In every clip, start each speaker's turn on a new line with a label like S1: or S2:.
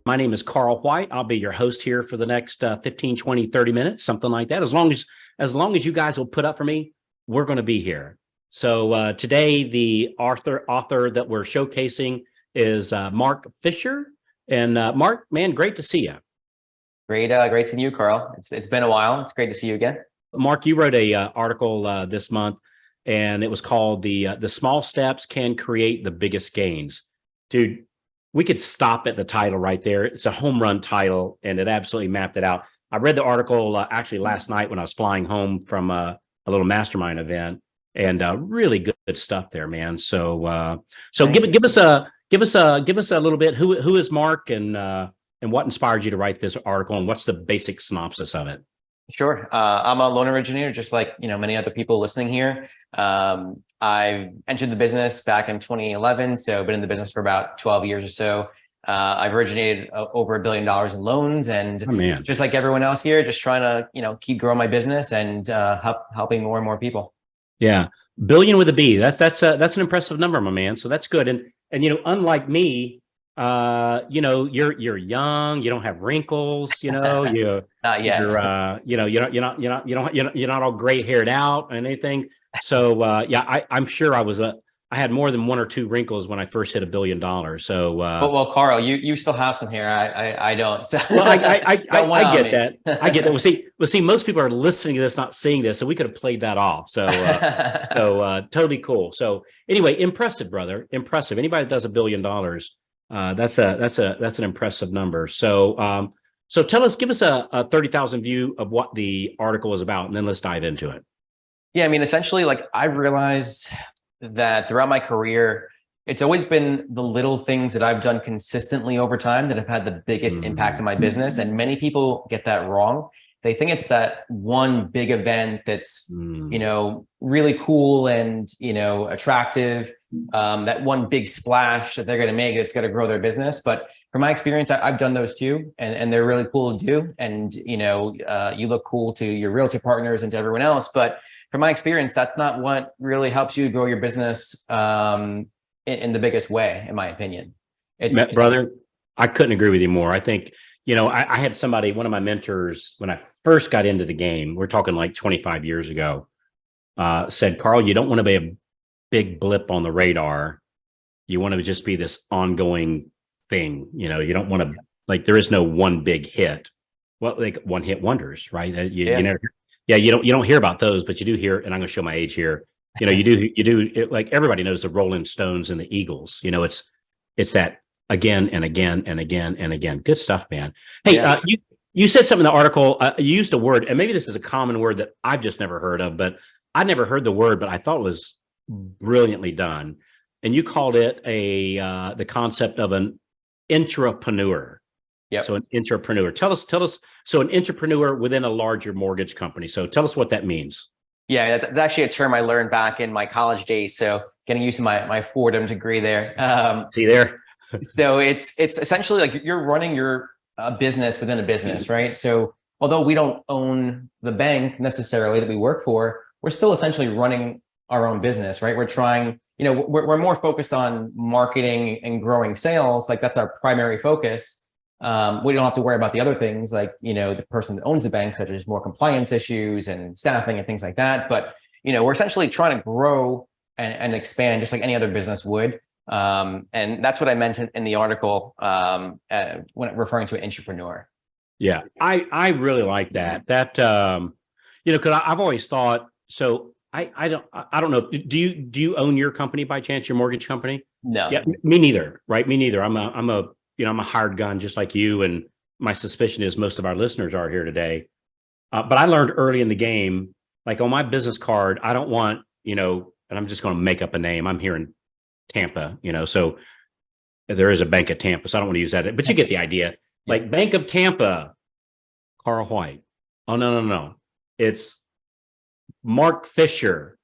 S1: My name is Carl White. I'll be your host here for the next 15, 20, 30 minutes, something like that. As long as you guys will put up for me, we're going to be here. So today, the author that we're showcasing is Mark Fisher. And Mark, man, great to see you.
S2: Great seeing you, Carl. It's been a while. It's great to see you again.
S1: Mark, you wrote a article this month, and it was called "The Small Steps Can Create the Biggest Gains." Dude, we could stop at the title right there. It's a home run title, and it absolutely mapped it out. I read the article actually last night when I was flying home from a little mastermind event, and really good stuff there, man. So give us a little bit. Who is Mark, and what inspired you to write this article, and what's the basic synopsis of it?
S2: Sure. I'm a loan originator, just like many other people listening here. I entered the business back in 2011, so I've been in the business for about 12 years or so. I've originated over $1 billion in loans, and just like everyone else here, just trying to keep growing my business and helping more and more people.
S1: Yeah, billion with a B. That's an impressive number, my man. So that's good. And unlike me, you're young, you don't have wrinkles, you're
S2: Not yet.
S1: you're not all gray haired out and anything. So I'm sure I had more than one or two wrinkles when I first hit $1 billion. So
S2: well, Carl, you still have some hair. I don't. So
S1: well, I get that. I get that. Well, see, most people are listening to this, not seeing this, so we could have played that off. So totally cool. So anyway, impressive, brother. Impressive. Anybody that does $1 billion, that's an impressive number. So give us a 30,000 view of what the article is about, and then let's dive into it.
S2: Yeah, I mean, essentially, like, I realized that throughout my career, it's always been the little things that I've done consistently over time that have had the biggest impact on my business. And many people get that wrong. They think it's that one big event that's, really cool and, attractive, that one big splash that they're going to make that's going to grow their business. But from my experience, I've done those too, and they're really cool to do. And, you look cool to your realtor partners and to everyone else. But from my experience, that's not what really helps you grow your business in the biggest way, in my opinion.
S1: Brother, I couldn't agree with you more. I think, I had somebody, one of my mentors, when I first got into the game, we're talking like 25 years ago, said, Carl, you don't want to be a big blip on the radar. You want to just be this ongoing thing. You don't want to, like, there is no one big hit. Well, like one hit wonders, right? You never. Yeah, you don't hear about those, but you do hear, and I'm going to show my age here. You do like everybody knows the Rolling Stones and the Eagles. It's that again and again and again and again. Good stuff, man. Hey, you said something in the article. You used a word, and maybe this is a common word that I've just never heard of, but I never heard the word, but I thought it was brilliantly done. And you called it the concept of an intrapreneur.
S2: Yeah.
S1: So an entrepreneur. Tell us. So an entrepreneur within a larger mortgage company. So tell us what that means.
S2: Yeah, that's actually a term I learned back in my college days. So getting used to my Fordham degree there.
S1: See there.
S2: So it's essentially like you're running your business within a business, right? So although we don't own the bank necessarily that we work for, we're still essentially running our own business, right? We're trying, we're more focused on marketing and growing sales. Like, that's our primary focus. We don't have to worry about the other things, like, the person that owns the bank, such as more compliance issues and staffing and things like that. But, we're essentially trying to grow and expand just like any other business would. And that's what I meant in the article when referring to an entrepreneur.
S1: Yeah, I really like that. Because I've always thought, so I don't know. Do you own your company by chance, your mortgage company?
S2: No.
S1: Yeah, me neither. Right. Me neither. I'm a hired gun just like you. And my suspicion is most of our listeners are here today. But I learned early in the game, like on my business card, I don't want, and I'm just going to make up a name. I'm here in Tampa, so there is a bank at Tampa. So I don't want to use that, but you get the idea. Like Bank of Tampa, Carl White. Oh, no. It's Mark Fisher.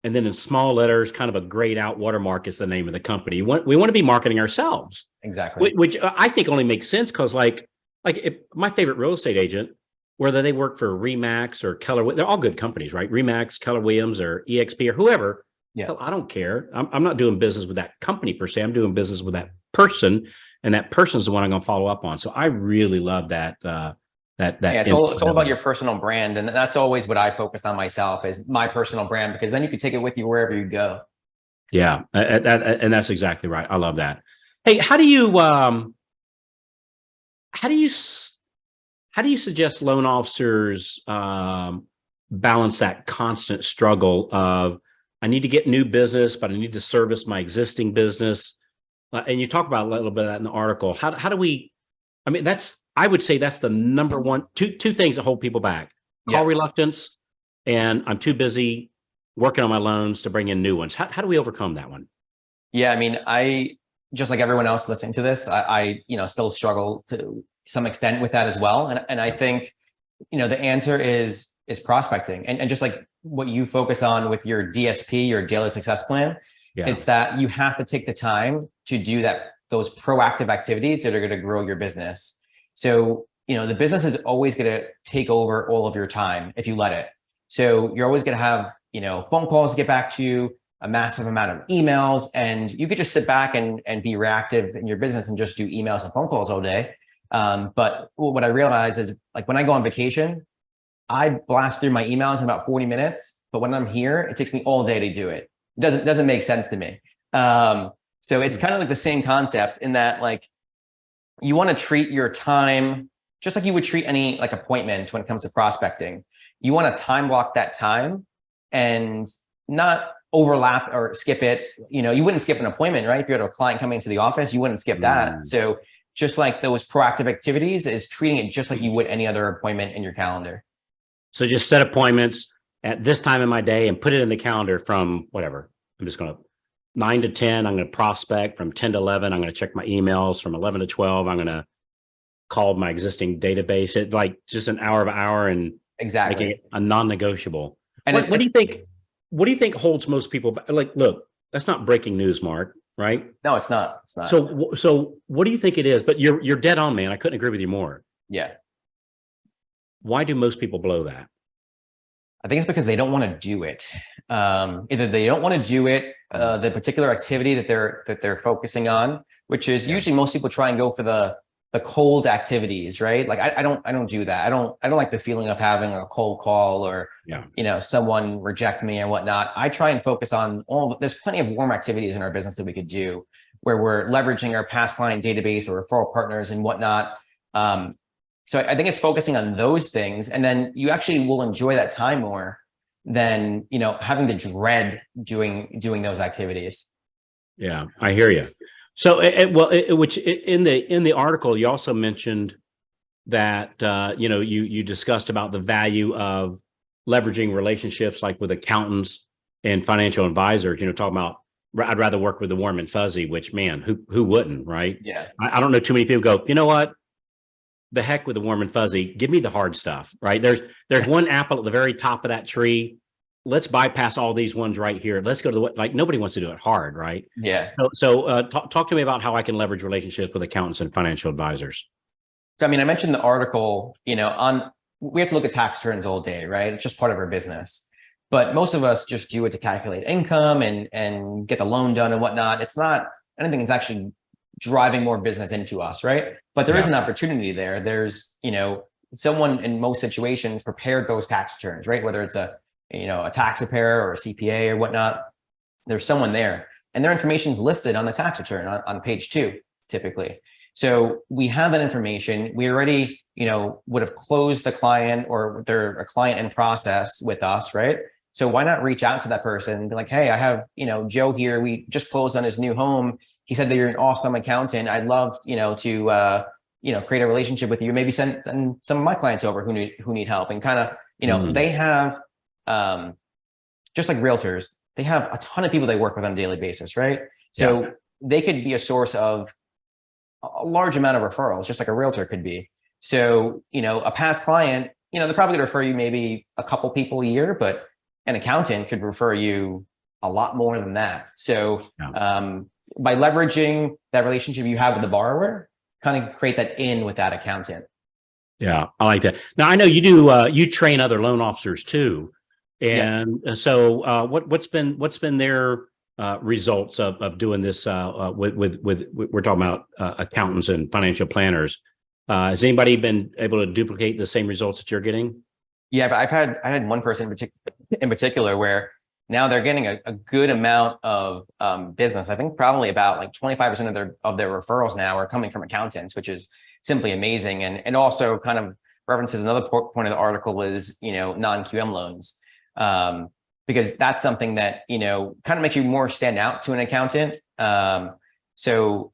S1: And then in small letters, kind of a grayed out watermark is the name of the company. We want to be marketing ourselves.
S2: Exactly.
S1: Which I think only makes sense because like if my favorite real estate agent, whether they work for Remax or Keller, they're all good companies, right? Remax, Keller Williams, or EXP or whoever. Yeah. Hell, I don't care. I'm not doing business with that company per se. I'm doing business with that person. and that person's the one I'm going to follow up on. So I really love that.
S2: Yeah, it's all about your personal brand, and that's always what I focus on myself is my personal brand, because then you can take it with you wherever you go.
S1: Yeah, and that's exactly right. I love that. Hey, how do you how do you suggest loan officers balance that constant struggle of I need to get new business, but I need to service my existing business? And you talk about a little bit of that in the article. How do we? I mean, I would say that's the number one two things that hold people back: call reluctance, and I'm too busy working on my loans to bring in new ones. How do we overcome that one?
S2: Yeah, I mean, I just like everyone else listening to this, I still struggle to some extent with that as well. And I think, the answer is prospecting. And just like what you focus on with your DSP, your daily success plan, it's that you have to take the time to do those proactive activities that are going to grow your business. So, the business is always going to take over all of your time if you let it. So you're always going to have, phone calls to get back to you, a massive amount of emails, and you could just sit back and be reactive in your business and just do emails and phone calls all day. But what I realized is, like, when I go on vacation, I blast through my emails in about 40 minutes, but when I'm here, it takes me all day to do it. It doesn't make sense to me. So it's kind of like the same concept in that, like, you want to treat your time just like you would treat any like appointment when it comes to prospecting. You want to time block that time and not overlap or skip it. You wouldn't skip an appointment, right? If you had a client coming into the office, you wouldn't skip that. So just like those proactive activities is treating it just like you would any other appointment in your calendar.
S1: So just set appointments at this time in my day and put it in the calendar from whatever. I'm just going to 9 to 10. I'm going to prospect from 10 to 11. I'm going to check my emails from 11 to 12. I'm going to call my existing database. It's like just an hour and
S2: exactly
S1: making it a non-negotiable. And what do you think? What do you think holds most people back? Like, look, that's not breaking news, Mark, right?
S2: No, it's not. It's not.
S1: So what do you think it is? But you're dead on, man. I couldn't agree with you more.
S2: Yeah.
S1: Why do most people blow that?
S2: I think it's because they don't want to do it. Either they don't want to do it, the particular activity that they're focusing on, which is usually most people try and go for the cold activities, right? Like I don't do that. I don't like the feeling of having a cold call or someone reject me and whatnot. I try and focus on there's plenty of warm activities in our business that we could do where we're leveraging our past client database or referral partners and whatnot. So I think it's focusing on those things, and then you actually will enjoy that time more than having to dread doing those activities.
S1: Yeah, I hear you. So, which in the article you also mentioned that you discussed about the value of leveraging relationships like with accountants and financial advisors. Talking about I'd rather work with the warm and fuzzy, which, man, who wouldn't, right?
S2: Yeah,
S1: I don't know too many people go, you know what? The heck with the warm and fuzzy. Give me the hard stuff, right? There's one apple at the very top of that tree. Let's bypass all these ones right here. Let's go to nobody wants to do it hard, right?
S2: Yeah.
S1: So talk to me about how I can leverage relationships with accountants and financial advisors.
S2: So, I mean, I mentioned the article, we have to look at tax returns all day, right? It's just part of our business. But most of us just do it to calculate income and get the loan done and whatnot. It's not anything that's actually driving more business into us, right? But there is an opportunity there. There's, someone in most situations prepared those tax returns, right? Whether it's a tax preparer or a CPA or whatnot, there's someone there and their information is listed on the tax return on page 2, typically. So we have that information. We already, would have closed the client or they're a client in process with us, right? So why not reach out to that person and be like, hey, I have, Joe here. We just closed on his new home. He said that you're an awesome accountant. I'd love, to create a relationship with you. Maybe send some of my clients over who need help, and kind of, they have, just like realtors, they have a ton of people they work with on a daily basis, right? So they could be a source of a large amount of referrals, just like a realtor could be. So, a past client, they're probably gonna refer you maybe a couple people a year, but an accountant could refer you a lot more than that. So, by leveraging that relationship you have with the borrower, kind of create that in with that accountant.
S1: Yeah, I like that. Now, I know you do, you train other loan officers too. And so what's been their results of doing this with we're talking about accountants and financial planners. Has anybody been able to duplicate the same results that you're getting?
S2: Yeah, but I had one person in particular where now they're getting a good amount of business. I think probably about like 25% of their referrals now are coming from accountants, which is simply amazing. And also kind of references another point of the article is, non-QM loans. Because that's something that, kind of makes you more stand out to an accountant. So,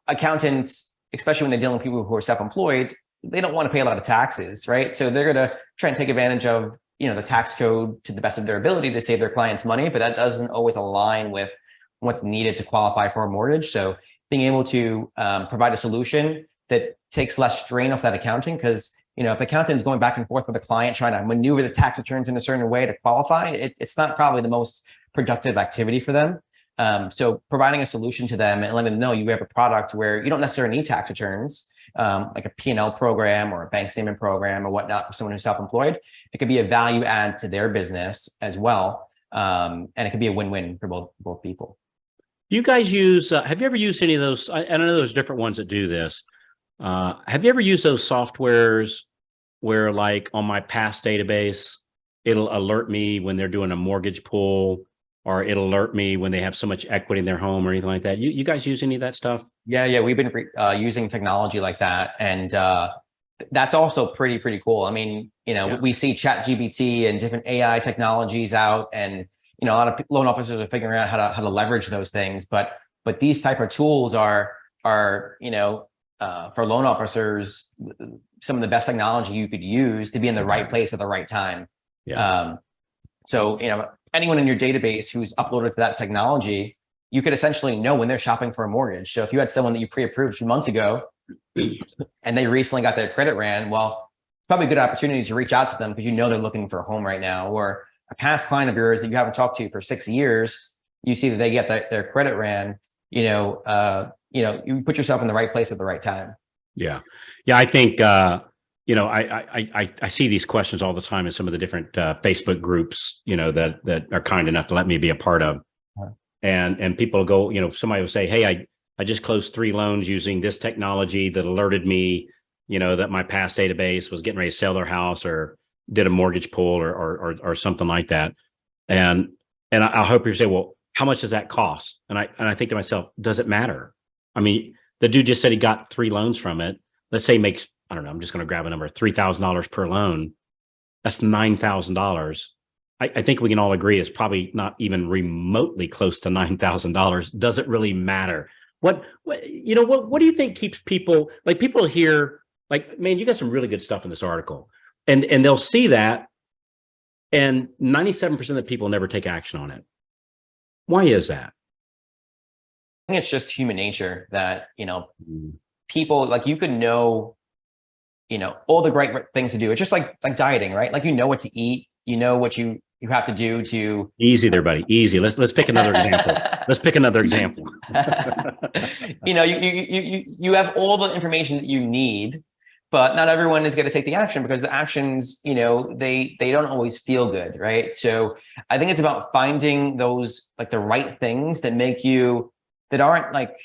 S2: accountants, especially when they're dealing with people who are self-employed, they don't want to pay a lot of taxes, right? So they're going to try and take advantage of, the tax code to the best of their ability to save their clients money, but that doesn't always align with what's needed to qualify for a mortgage. So being able to provide a solution that takes less strain off that accounting, because if the accountant is going back and forth with a client trying to maneuver the tax returns in a certain way to qualify, it's not probably the most productive activity for them. So providing a solution to them and letting them know you have a product where you don't necessarily need tax returns, like a P&L program or a bank statement program or whatnot for someone who's self-employed, it could be a value add to their business as well. And it could be a win-win for both people.
S1: You guys use, have you ever used any of those? I know there's different ones that do this. Have you ever used those softwares where, like, on my past database, it'll alert me when they're doing a mortgage pull, or it'll alert me when they have so much equity in their home or anything like that? You guys use any of that stuff?
S2: Yeah, we've been using technology like that, and that's also pretty cool. I mean, we see ChatGPT and different AI technologies out, and a lot of loan officers are figuring out how to leverage those things. But these type of tools are for loan officers some of the best technology you could use to be in the right place at the right time.
S1: Yeah.
S2: So anyone in your database who's uploaded to that technology, you could essentially know when they're shopping for a mortgage. So if you had someone that you pre-approved a few months ago and they recently got their credit ran, well, it's probably a good opportunity to reach out to them because they're looking for a home right now. Or a past client of yours that you haven't talked to for 6 years, you see that they get their credit ran, you put yourself in the right place at the right time.
S1: Yeah. I think, I see these questions all the time in some of the different Facebook groups, that are kind enough to let me be a part of. And people go, somebody will say, hey, I just closed 3 loans using this technology that alerted me, that my past database was getting ready to sell their house or did a mortgage pull or something like that. And I hope you say, well, how much does that cost? And I think to myself, does it matter? I mean, the dude just said he got 3 loans from it. Let's say he makes, I don't know, I'm just going to grab a number, $3,000 per loan. That's $9,000. I think we can all agree it's probably not even remotely close to $9,000. Does it really matter? What do you think keeps people, like, people hear, like, man, you got some really good stuff in this article, and they'll see that, and 97% of the people never take action on it. Why is that?
S2: I think it's just human nature that, people, like, you could know, all the great things to do. It's just like dieting, right? Like, what to eat, what you have to do to.
S1: Easy there, buddy. Easy. Let's pick another example. Let's pick another example.
S2: You have all the information that you need, but not everyone is going to take the action because the actions, they don't always feel good, right? So I think it's about finding those, like, the right things that make you, that aren't like,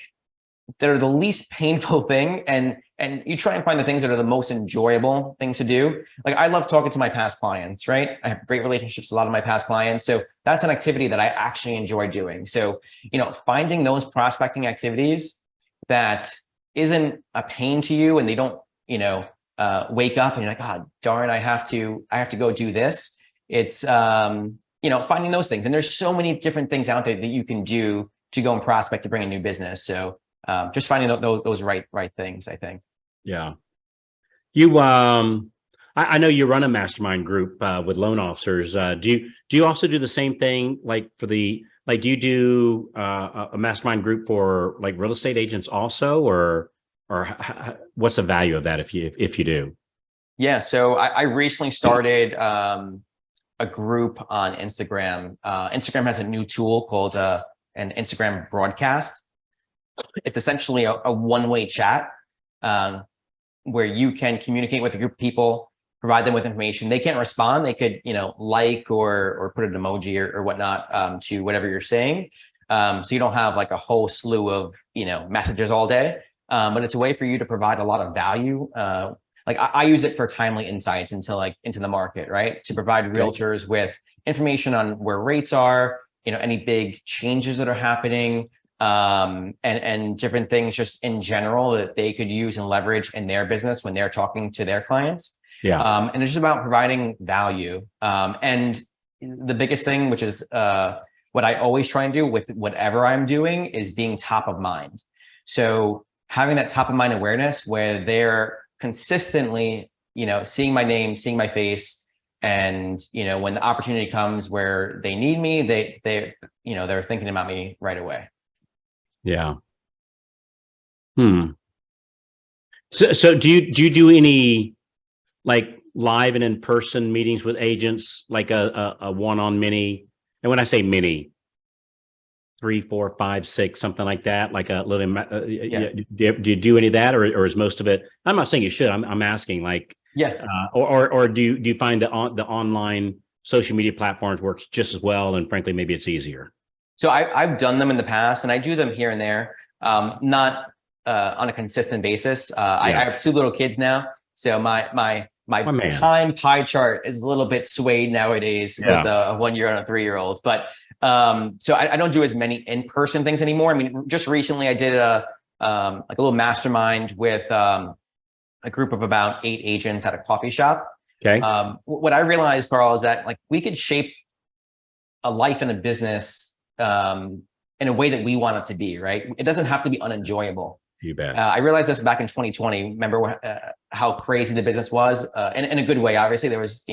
S2: that are the least painful thing, and you try and find the things that are the most enjoyable things to do. Like, I love talking to my past clients, right? I have great relationships with a lot of my past clients. So that's an activity that I actually enjoy doing. So, finding those prospecting activities that isn't a pain to you, and they don't, wake up and you're like, oh, darn, I have to go do this. It's, finding those things. And there's so many different things out there that you can do to go and prospect to bring a new business. So just finding those right things, I think.
S1: Yeah. You, I know you run a mastermind group with loan officers. Do you also do the same thing? Like, do you do a mastermind group for, like, real estate agents also, or what's the value of that if you do?
S2: Yeah. So I recently started a group on Instagram. Instagram has a new tool called an Instagram broadcast. It's essentially a one-way chat where you can communicate with a group of people, provide them with information. They can't respond. They could, like or put an emoji or whatnot to whatever you're saying. So you don't have like a whole slew of, messages all day. But it's a way for you to provide a lot of value. Like I use it for timely insights into the market, right? To provide realtors with information on where rates are, any big changes that are happening, and different things just in general that they could use and leverage in their business when they're talking to their clients.
S1: Yeah.
S2: And it's just about providing value. And the biggest thing, which is what I always try and do with whatever I'm doing, is being top of mind. So having that top of mind awareness where they're consistently, seeing my name, seeing my face, and when the opportunity comes where they need me, they're thinking about me right away.
S1: Yeah. So do you do any like live and in-person meetings with agents, like a one-on mini? And when I say mini, 3, 4, 5, 6, something like that, like a little, do you do any of that, or is most of it? I'm not saying you should. I'm asking, like, or do you find that the online social media platforms works just as well, and frankly, maybe it's easier?
S2: So I've done them in the past, and I do them here and there, not on a consistent basis. I have 2 little kids now, so my time pie chart is a little bit swayed nowadays with a 1-year and a 3-year-old. But so I don't do as many in-person things anymore. I mean, just recently I did like a little mastermind with a group of about 8 agents at a coffee shop.
S1: Okay.
S2: What I realized, Carl, is that like we could shape a life and a business in a way that we want it to be, right? It doesn't have to be unenjoyable.
S1: You bet.
S2: I realized this back in 2020. Remember how crazy the business was, in a good way. Obviously, there was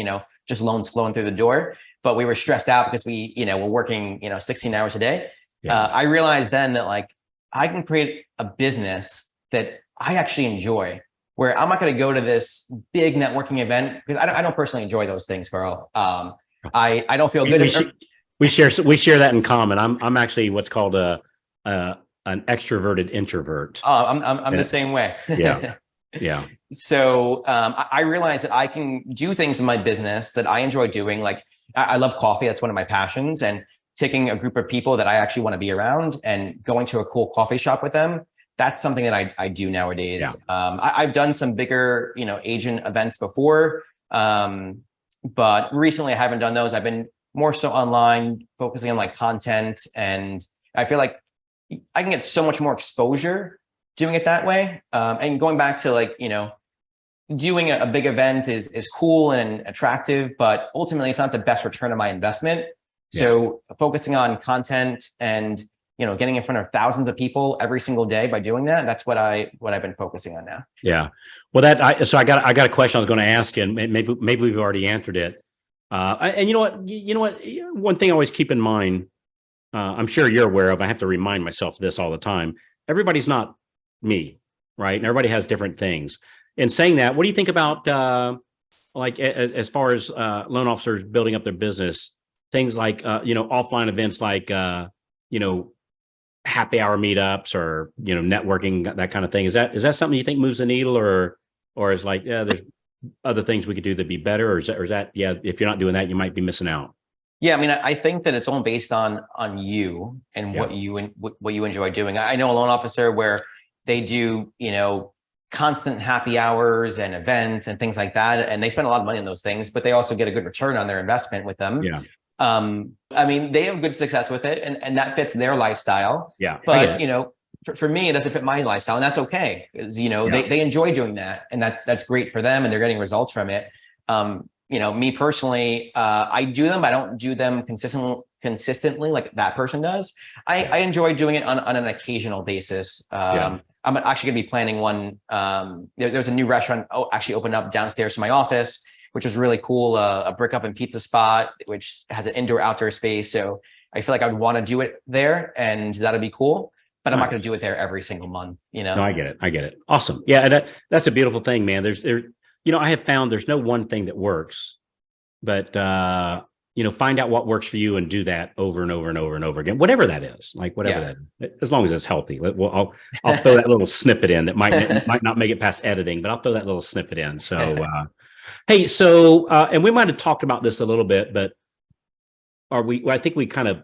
S2: just loans flowing through the door, but we were stressed out because we were working 16 hours a day. I realized then that like I can create a business that I actually enjoy, where I'm not going to go to this big networking event because I don't personally enjoy those things, Carl. I don't feel good.
S1: We share that in common. I'm actually what's called an extroverted introvert.
S2: Oh, I'm the same way.
S1: Yeah.
S2: So I realized that I can do things in my business that I enjoy doing. Like I love coffee. That's one of my passions. And taking a group of people that I actually want to be around and going to a cool coffee shop with them, that's something that I do nowadays.
S1: Yeah.
S2: I've done some bigger, agent events before. But recently I haven't done those. I've been more so online, focusing on like content. And I feel like I can get so much more exposure doing it that way. And going back to like, doing a big event is cool and attractive, but ultimately it's not the best return on my investment. So focusing on content and, getting in front of thousands of people every single day by doing that, that's what I've been focusing on now. Yeah.
S1: Well, I got a question I was going to ask you, and maybe we've already answered it. And you know what, one thing I always keep in mind, I'm sure you're aware of, I have to remind myself of this all the time. Everybody's not me, right? And everybody has different things. In saying that, what do you think about like as far as loan officers building up their business, things like offline events like happy hour meetups or networking, that kind of thing? Is that something you think moves the needle, or is like there's other things we could do that'd be better, or is that if you're not doing that, you might be missing out?
S2: Yeah, I mean, I think that it's all based on you and what you enjoy doing. I know a loan officer where they do, constant happy hours and events and things like that, and they spend a lot of money on those things, but they also get a good return on their investment with them.
S1: Yeah.
S2: I mean, they have good success with it, and that fits their lifestyle.
S1: Yeah.
S2: But for me, it doesn't fit my lifestyle, and that's okay, because they enjoy doing that, and that's great for them, and they're getting results from it. Me personally, I do them, but I don't do them consistently like that person does. I enjoy doing it on an occasional basis. I'm actually going to be planning one. There's a new restaurant actually opened up downstairs to my office, which is really cool. A brick oven pizza spot, which has an indoor outdoor space. So I feel like I would want to do it there, and that'll be cool. But I'm not going to do it there every single month. No,
S1: I get it. Awesome. Yeah, that's a beautiful thing, man. I have found there's no one thing that works, but find out what works for you and do that over and over and over and over again, whatever that is, like whatever that is, as long as it's healthy. I'll throw that little snippet in that might not make it past editing, but I'll throw that little snippet in. So, hey, and we might have talked about this a little bit, but I think we kind of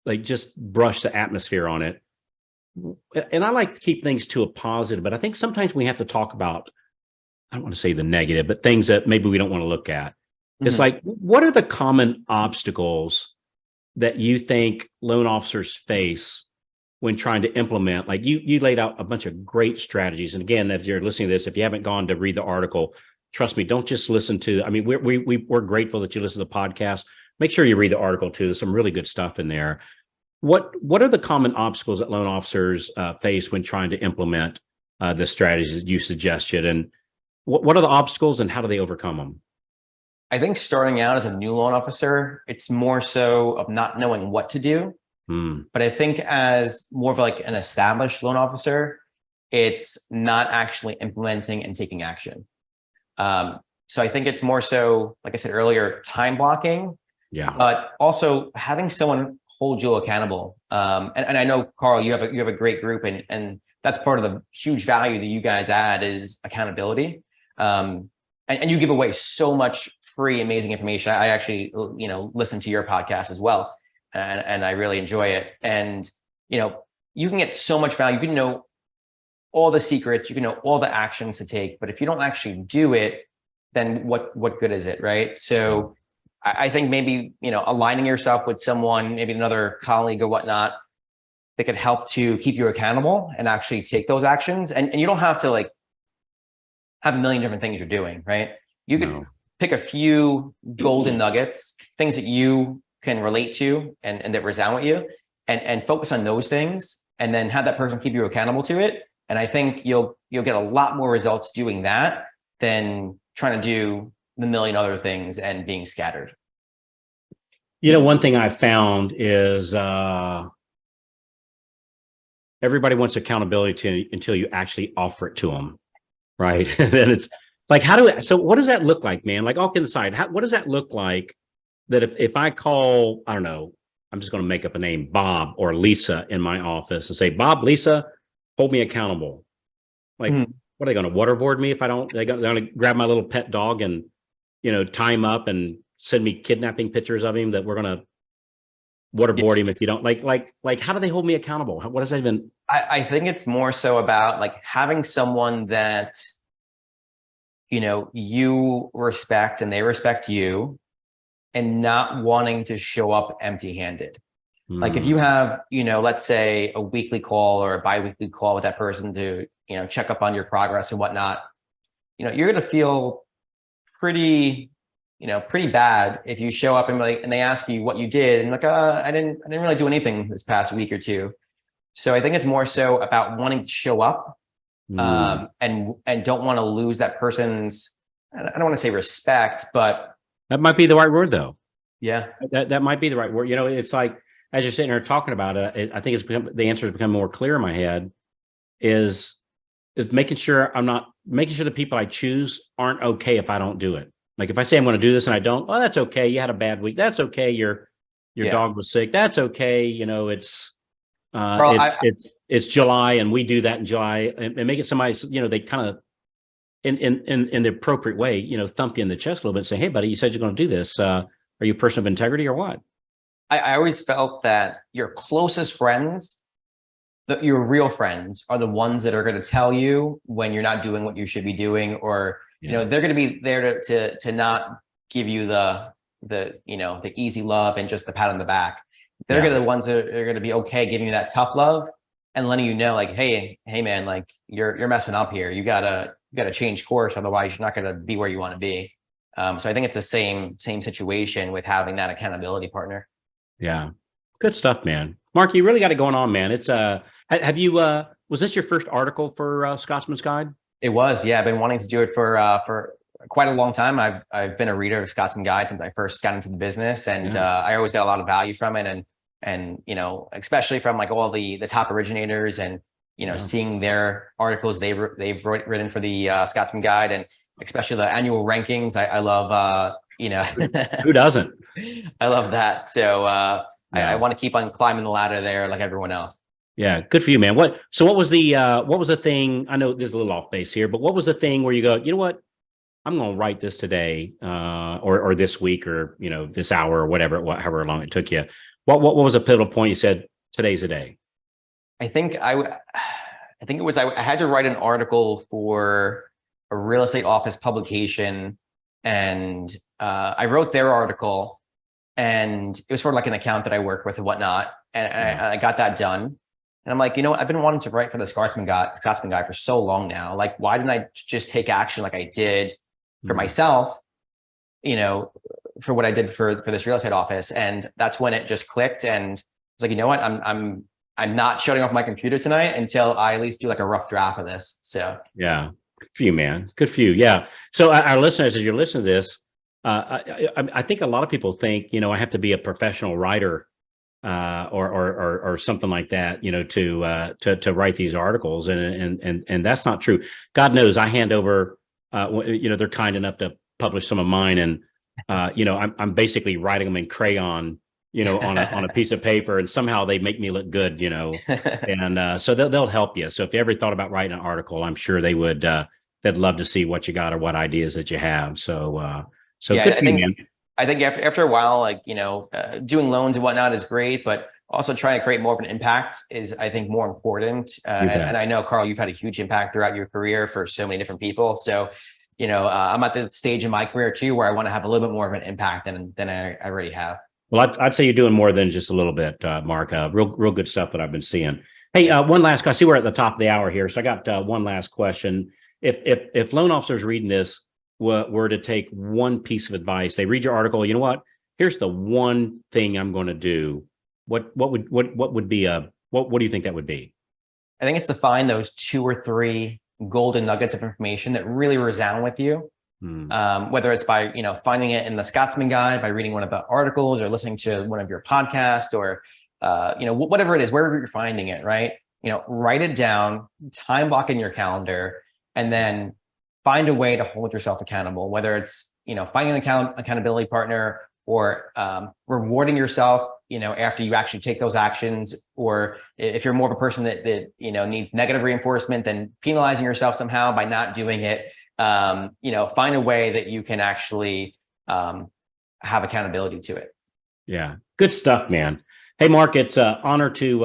S1: like just brush the atmosphere on it. And I like to keep things to a positive, but I think sometimes we have to talk about, I don't want to say the negative, but things that maybe we don't want to look at. It's like, what are the common obstacles that you think loan officers face when trying to implement? Like you laid out a bunch of great strategies. And again, if you're listening to this, if you haven't gone to read the article, trust me, don't just listen to, I mean, we're grateful that you listen to the podcast. Make sure you read the article too. There's some really good stuff in there. What are the common obstacles that loan officers face when trying to implement the strategies that you suggested? And what are the obstacles and how do they overcome them?
S2: I think starting out as a new loan officer, it's more so of not knowing what to do. But I think as more of like an established loan officer, it's not actually implementing and taking action. So I think it's more so, like I said earlier, time blocking, but also having someone hold you accountable. And I know, Carl, you have a great group, and that's part of the huge value that you guys add is accountability. And you give away so much free, amazing information. I actually, listen to your podcast as well, and I really enjoy it. And, you can get so much value. You can know all the secrets, you can know all the actions to take, but if you don't actually do it, then what good is it, right? So I think maybe, aligning yourself with someone, maybe another colleague or whatnot, that could help to keep you accountable and actually take those actions. And you don't have to like have a million different things you're doing, right? You could pick a few golden nuggets, things that you can relate to and that resound with you, and focus on those things, and then have that person keep you accountable to it. And I think you'll get a lot more results doing that than trying to do the million other things and being scattered.
S1: One thing I found is everybody wants accountability until you actually offer it to them, right? And then it's like, so what does that look like, man? Like all kidding aside, what does that look like that if I call, I don't know, I'm just going to make up a name, Bob or Lisa in my office and say, Bob, Lisa, hold me accountable. Like, what are they going to waterboard me if I don't? They're going to grab my little pet dog and, tie him up and send me kidnapping pictures of him that we're going to waterboard him if you don't like, how do they hold me accountable? What does that even?
S2: I think it's more so about like having someone that, you respect and they respect you, and not wanting to show up empty-handed. Like if you have, let's say a weekly call or a bi-weekly call with that person to, check up on your progress and whatnot, you're going to feel pretty bad if you show up and they ask you what you did and like, I didn't really do anything this past week or two. So I think it's more so about wanting to show up, and don't want to lose that person's, I don't want to say respect, but
S1: that might be the right word though.
S2: Yeah.
S1: That might be the right word. It's like, as you're sitting here talking about it, I think the answer has become more clear in my head is making sure the people I choose aren't okay if I don't do it. Like if I say I'm going to do this and I don't, oh, that's okay. You had a bad week. That's okay. Your dog was sick. That's okay. It's July and we do that in July, and make it somebody, they kind of in the appropriate way, thump you in the chest a little bit and say, hey buddy, you said you're going to do this. Are you a person of integrity or what?
S2: I always felt that your closest friends, your real friends, are the ones that are going to tell you when you're not doing what you should be doing, or they're going to be there to not give you the easy love and just the pat on the back. They're going to be the ones that are going to be okay giving you that tough love and letting you know, like, hey man, like you're messing up here. You gotta change course, otherwise you're not going to be where you want to be. So I think it's the same situation with having that accountability partner.
S1: Yeah. Good stuff, man. Mark, you really got it going on, man. It's have you was this your first article for Scotsman's Guide?
S2: It was, yeah. I've been wanting to do it for quite a long time. I've been a reader of Scotsman Guide since I first got into the business, and I always got a lot of value from it, and especially from like all the top originators, and seeing their articles they've written for the Scotsman Guide, and especially the annual rankings. I love
S1: who doesn't?
S2: I love that. So I want to keep on climbing the ladder there like everyone else.
S1: Yeah, good for you, man. What was the thing? I know this is a little off base here, but what was the thing where you go, you know what? I'm going to write this today, or this week, or this hour, or whatever, however long it took you. What was a pivotal point you said today's a day?
S2: I think I think it was I had to write an article for a real estate office publication, and I wrote their article, and it was for like an account that I work with and whatnot, and I got that done. And I'm like, you know what? I've been wanting to write for the Scotsman guy for so long now. Like, why didn't I just take action like I did for myself? You know, for what I did for this real estate office, and that's when it just clicked. And it's like, you know what? I'm not shutting off my computer tonight until I at least do like a rough draft of this. So
S1: Yeah, good for you, man. Good for you. Yeah. So our listeners, as you're listening to this, I think a lot of people think, you know, I have to be a professional writer or something like that, you know, to write these articles, and that's not true. God knows I hand over, you know, they're kind enough to publish some of mine, and you know, I'm basically writing them in crayon, you know, on a piece of paper, and somehow they make me look good, you know, and so they'll help you. So if you ever thought about writing an article, I'm sure they would. They'd love to see what you got or what ideas that you have. So
S2: yeah,
S1: good for you, man.
S2: I think after a while, like, you know, doing loans and whatnot is great, but also trying to create more of an impact is, I think, more important. And I know, Carl, you've had a huge impact throughout your career for so many different people. So, you know, I'm at the stage in my career too, where I want to have a little bit more of an impact than I already have.
S1: Well, I'd say you're doing more than just a little bit, Mark. Real good stuff that I've been seeing. Hey, one last. I see we're at the top of the hour here, so I got one last question. If loan officers reading this were to take one piece of advice, they read your article. You know what? Here's the one thing I'm going to do. What would be what do you think that would be?
S2: I think it's to find those 2 or 3 golden nuggets of information that really resound with you. Whether it's by, you know, finding it in the Scotsman guide, by reading one of the articles, or listening to one of your podcasts, or you know, whatever it is, wherever you're finding it, right? You know, write it down, time block in your calendar, and then find a way to hold yourself accountable. Whether it's, you know, finding an accountability partner, or rewarding yourself, you know, after you actually take those actions, or if you're more of a person that you know, needs negative reinforcement, then penalizing yourself somehow by not doing it. You know, find a way that you can actually have accountability to it.
S1: Yeah, good stuff, man. Hey, Mark, it's an honor to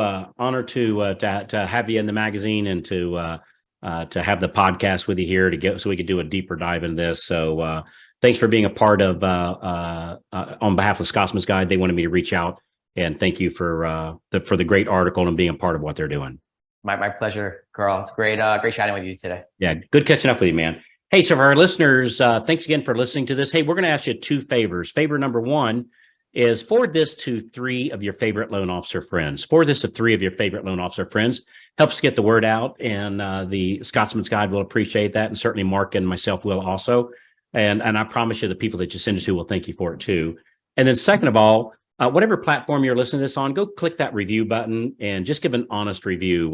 S1: have you in the magazine, and to have the podcast with you here so we could do a deeper dive in this. So thanks for being a part of on behalf of Scotsman's Guide. They wanted me to reach out and thank you for the great article and being a part of what they're doing.
S2: My pleasure, Carl. It's great chatting with you today.
S1: Yeah, good catching up with you, man. Hey, so for our listeners, thanks again for listening to this. Hey, we're going to ask you 2 favors. Favor number 1 is forward this to 3 of your favorite loan officer friends. Forward this to 3 of your favorite loan officer friends. Helps get the word out, and the Scotsman's Guide will appreciate that, and certainly Mark and myself will also. And I promise you, the people that you send it to will thank you for it too. And then second of all, whatever platform you're listening to this on, go click that review button and just give an honest review.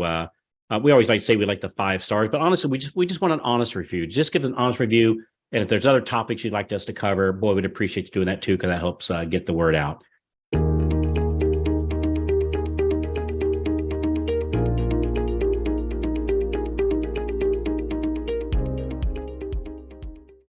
S1: We always like to say we like the 5 stars, but honestly, we just want an honest review. Just give an honest review. And if there's other topics you'd like us to cover, boy, we'd appreciate you doing that too, because that helps get the word out.